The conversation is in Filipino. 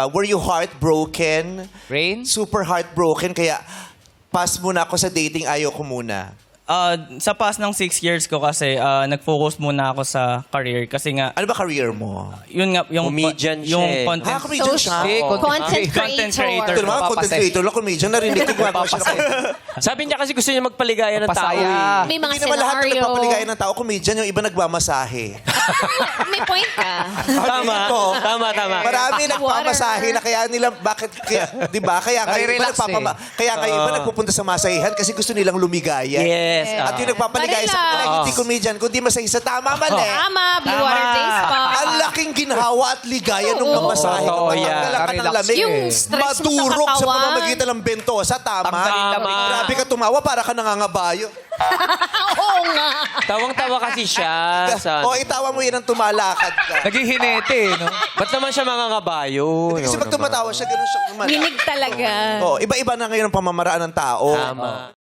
Were you heartbroken? Rain? Super heartbroken, kaya pass muna ako sa dating, ayoko muna. Sa past ng 6 years ko kasi, nag-focus muna ako sa career. Kasi nga, Ano ba career mo? yun nga, yung, Comedian siya yung eh. content. Comedian siya? Content Content creator. Ito naman, content creator lang, comedian. Narinig ko gumagawa siya ng Sabi niya kasi gusto niya magpaligaya ng tao Pasaya. eh. May mga Hindi naman lahat na senaryo. nagpapaligaya ng tao, comedian, yung iba nagmamasahe. May point ka. Tama, Ito, tama. Marami nagpamasahe na kaya nila, bakit, kaya, di ba? Kaya ngayon, iba Nare-relax kaya ngayon, iba nagpupunta sa masahihan kasi gusto nilang lumigaya. Yes. At yung nagpapaligaya sa kanila, Relax. hindi comedian, kundi masahisa. Tama, mali. Tama, Blue Water Days pa. Ang laking ginhawa at ligaya nung namasahe. Totoo yan. Matanggalan ka ng Relax lamig. Yung stress mo sa Madurog sa katawan. pamamagitan ng bentosa. Tama. Tama. Grabe ka tumawa, para ka nangangabayo. Oo nga. Tawang-tawa kasi siya. O, itawa mo yan ang tumalakad ka. Naging hinete, no? Ba't naman siya mga kabayo? Kasi pag tumatawa siya, ganun siya tumalakad. Ginig talaga. Oh, iba-iba na ngayon ang pamamaraan ng tao. Tama.